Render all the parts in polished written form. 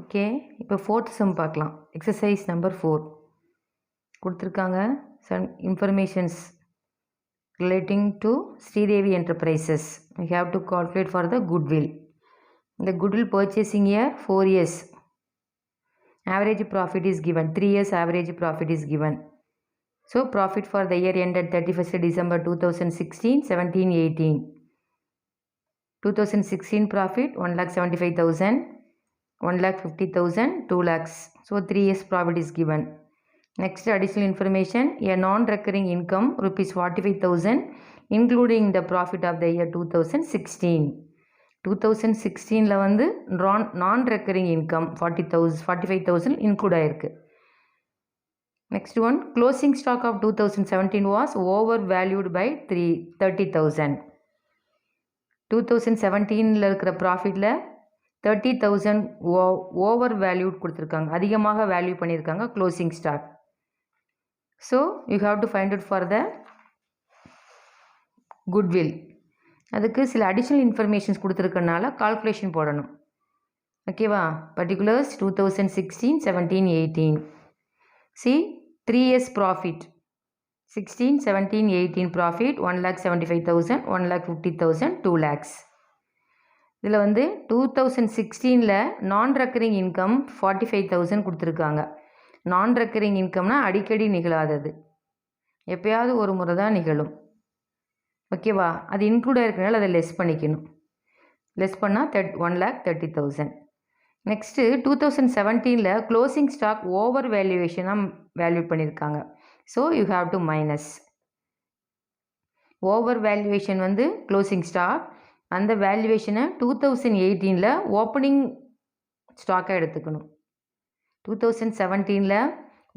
Okay, இப்போ fourth sum பார்க்கலாம். Exercise number 4 கொடுத்துருக்காங்க. Some informations relating to Sridevi enterprises. We have to calculate for the goodwill. The goodwill purchasing year 4 years. Average profit is given. 3 years average profit is given. So profit for the year ended 31st December 2016, 17, 18. 2016 profit 1,75,000. 1,50,000, 2 lakhs. So 3 years profit is given. Next additional information, a non-recurring income rupees 45,000 including the profit of the year 2016. 2016ல வந்து non-recurring income 45,000 include ஆயிருக்கு. Next one, closing stock of 2017 was overvalued by 30,000. 2017ல இருக்கிற ப்ராஃபிட்ல 30,000 over valued கொடுத்துருக்காங்க, அதிகமாக value பண்ணியிருக்காங்க closing stock. So you have to find out for the goodwill. அதுக்கு சில additional informations கொடுத்துருக்கனால calculation போடணும். ஓகேவா? Particulars 2016, 17, 18. See 3 years profit 16, 17, 18 profit 1,75,000, 1,50,000, 2 lakhs. இதில் வந்து 2016ல் நான் ரெக்கரிங் இன்கம் 45,000 கொடுத்துருக்காங்க. நான் ரெக்கரிங் இன்கம்னா அடிக்கடி நிகழாதது, எப்போயாவது ஒரு முறை தான் நிகழும். ஓகேவா? அது இன்க்ளூட் ஆகிருக்கனால அதை லெஸ் பண்ணிக்கணும். லெஸ் பண்ணால் 1,30,000. நெக்ஸ்ட்டு 2017ல் க்ளோசிங் ஸ்டாக் ஓவர் வேல்யூவேஷனாக வேல்யூ பண்ணியிருக்காங்க. So you have to minus. Over valuation வந்து க்ளோசிங் ஸ்டாக், அந்த வேல்யூவேஷனை 2018ல் ஓப்பனிங் ஸ்டாக்காக எடுத்துக்கணும். 2017ல்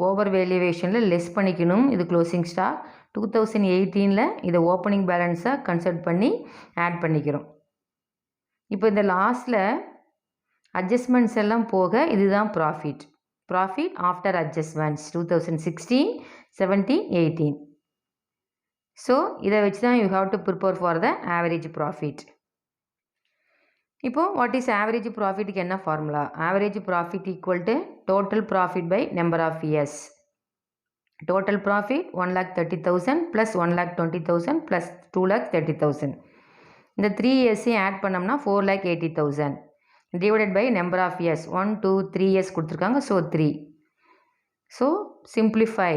ஓவர் வேல்யூவேஷனில் லெஸ் பண்ணிக்கணும், இது க்ளோசிங் ஸ்டாக். 2018ல் இதை ஓப்பனிங் பேலன்ஸாக கன்சிடர் பண்ணி ஆட் பண்ணிக்கிறோம். இப்போ இந்த லாஸ்ட்டில் அட்ஜஸ்ட்மெண்ட்ஸ் எல்லாம் போக இதுதான் profit. Profit after adjustments 2016, 17, 18. So இதை வச்சு தான் you have to prepare for the average profit. இப்போது வாட் இஸ் ஆவரேஜ் ப்ராஃபிட்டுக்கு என்ன formula? Average profit equal to total profit by number of years. Total profit 1,30,000 plus 1,20,000 plus 2,30,000. இந்த 3 இயர்ஸையும் add பண்ணோம்னா 4,80,000 divided by number of years. 1, 2, 3 years கொடுத்துருக்காங்க. So 3. So simplify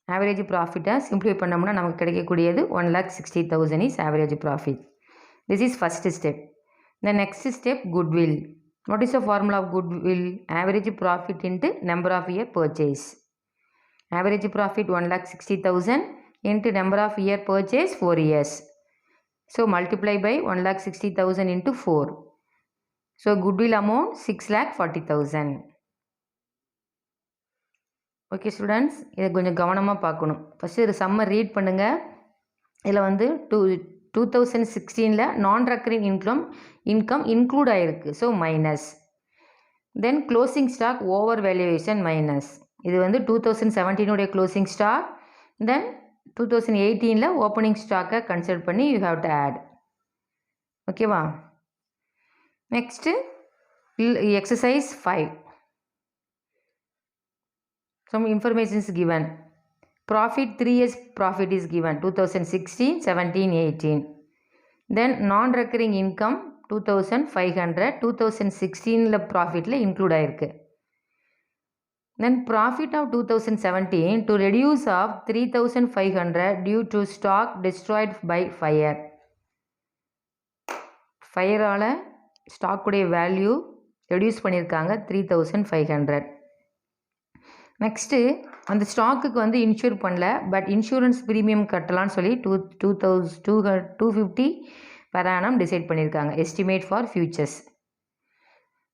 average ப்ராஃபிட்டை simplify பண்ணோம்னா நமக்கு கிடைக்கக்கூடியது 1,60,000 is average profit. This is first step. The next step, goodwill. What is the formula of goodwill? Average profit into number of year purchase. Average profit 1,60,000 into number of year purchase 4 years. So multiply by 1,60,000 into 4. So goodwill amount 6,40,000. Okay students, இதை கொஞ்சம் கவனமாக பார்க்கணும். First இது summer read பண்ணுங்கள். இதில் வந்து 2016ல் நான் ரெக்கரிங் இன்கம் இன்க்ளூட் ஆகிருக்கு. So minus. Then closing stock over valuation minus. இது வந்து 2017 க்ளோசிங் ஸ்டாக். தென் 2018ல் ஓப்பனிங் ஸ்டாக்கை கன்சிடர் பண்ணி யூ ஹாவ் டு ஆட். ஓகேவா? Next exercise 5. Some information is given. Profit 3 years profit is given 2016, 17, 18. Then non-recurring income 2,500 2016ல ப்ராஃபிட்டில் include ஆகிருக்கு. Then profit of 2017 to reduce of 3,500 due to stock destroyed by fire. ஃபயரால் ஸ்டாக்குடைய value reduce பண்ணியிருக்காங்க 3,500. Next அந்த ஸ்டாக்குக்கு வந்து insure பண்ணல, but insurance premium கட்டலான்னு சொல்லி 250 per annum decide பண்ணியிருக்காங்க. Estimate for futures.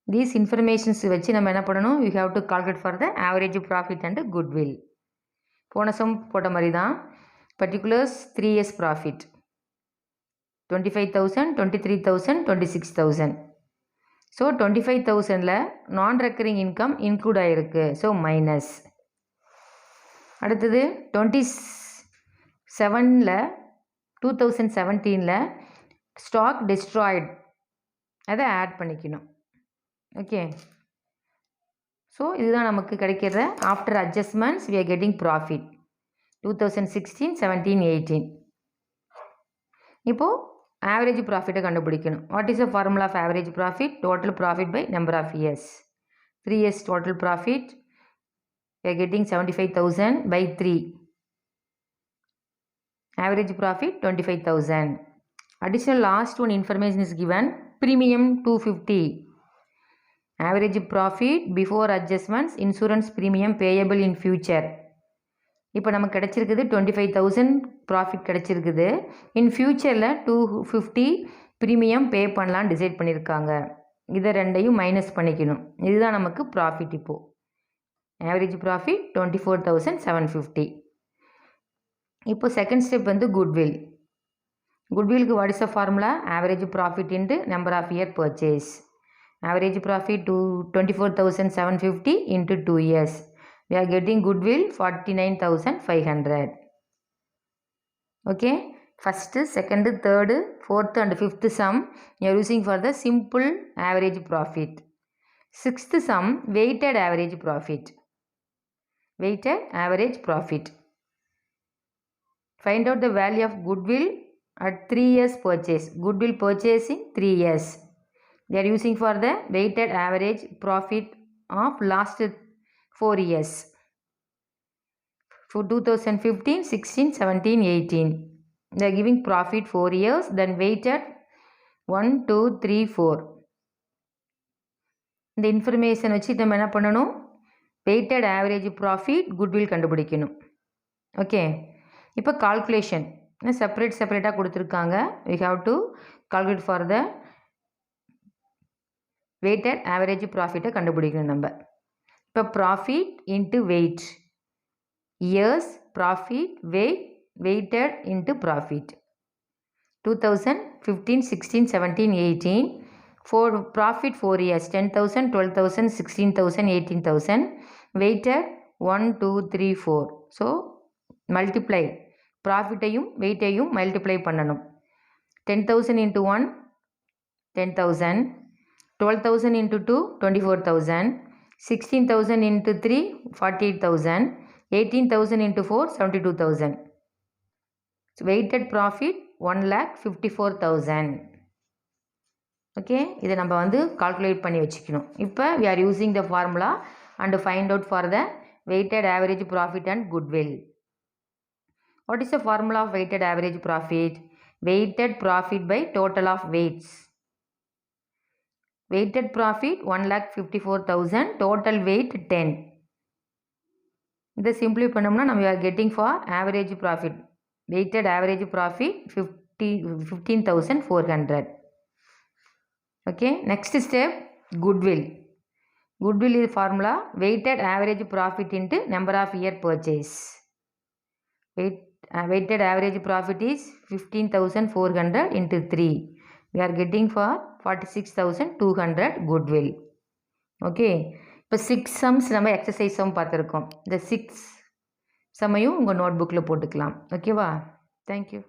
These informations வச்சு நம்ம என்ன பண்ணணும்? You have to calculate for the average profit and goodwill. போன சம் போட்ட மாதிரி தான். Particulars 3 years profit 25,000, 23,000, 26,000. ஸோ 25,000ல் நான் ரெக்கரிங் இன்கம் இன்க்ளூட் ஆகிருக்கு. So minus. அடுத்தது 27ல் 2017ல் ஸ்டாக் டிஸ்ட்ராய்டு, அதை ஆட் பண்ணிக்கணும். ஓகே. ஸோ இதுதான் நமக்கு கிடைக்கிற after adjustments we are getting profit 2016, 17, 18. இப்போது ஆவரேஜ் ப்ராஃபிட்டை கண்டுபிடிக்கணும். What is the formula of average profit? Total profit by number of years. 3 years total profit, we are getting 75,000 by 3. Average profit 25,000. Additional last one information is given. Premium 250. Average profit before adjustments, insurance premium payable in future. இப்போ நமக்கு கிடச்சிருக்குது 25,000 profit கிடச்சிருக்குது. இன் ஃப்யூச்சரில் 250 premium பே பண்ணலான்னு decide பண்ணியிருக்காங்க. இதை ரெண்டையும் minus பண்ணிக்கணும். இதுதான் நமக்கு ப்ராஃபிட். இப்போது ஆவரேஜ் ப்ராஃபிட் 24,750. இப்போ செகண்ட் ஸ்டெப் வந்து குட்வில். குட்விலுக்கு what is the formula? Average profit into number of year purchase. Average profit 24,750 into 2 years. We are getting goodwill 49,500. Okay, first, second, third, fourth and fifth sum you are using for the simple average profit. Sixth sum, weighted average profit. Weighted average profit. Find out the value of goodwill at 3 years purchase. Goodwill purchase in 3 years. They are using for the weighted average profit of last 4 years. For 2015, 16, 17, 18. They are giving profit 4 years, then weighted 1, 2, 3, 4. இந்த information வச்சு நம்ம என்ன பண்ணணும்? Weighted average profit goodwill கண்டுபிடிக்கணும். Okay, இப்போ calculation செப்பரேட்டாக கொடுத்துருக்காங்க. we have to calculate for the weighted average ப்ராஃபிட்டை கண்டுபிடிக்கணும் நம்ம. இப்போ profit into weight, years profit, weighted into profit. 2015, 16, 17, 18. For profit 4 years, 10,000, 12,000, 16,000, 18,000. Weighted 1, 2, 3, 4. So multiply. ப்ராஃபிட்டையும் வெயிட்டையும் multiply பண்ணணும். 10,000 into 1, 10,000. 12,000 into 2, 24,000. 16,000 into 3, 48,000. 18,000 into 4, 72,000. So weighted profit 1,54,000. Okay, இதை நம்ம வந்து calculate பண்ணி வச்சுக்கணும். இப்போ we are using the formula and find out for the weighted average profit and goodwill. What is the formula of weighted average profit? Weighted profit by total of weights. Weighted profit 1,54,000, total weight 10. இதை simply பண்ணோம்னா நம்ம are getting for average profit. Weighted average profit 15,400. Okay, next step goodwill. Goodwill is formula weighted average profit into number of year purchase. Weighted average profit is 15,400 into 3. We are getting for 46,200 goodwill. Okay, இப்போ 6 sums நம்ம exercise some பார்த்துருக்கோம். இந்த 6 சம்மையும் உங்கள் note புக்கில் போட்டுக்கலாம். ஓகேவா? Thank you.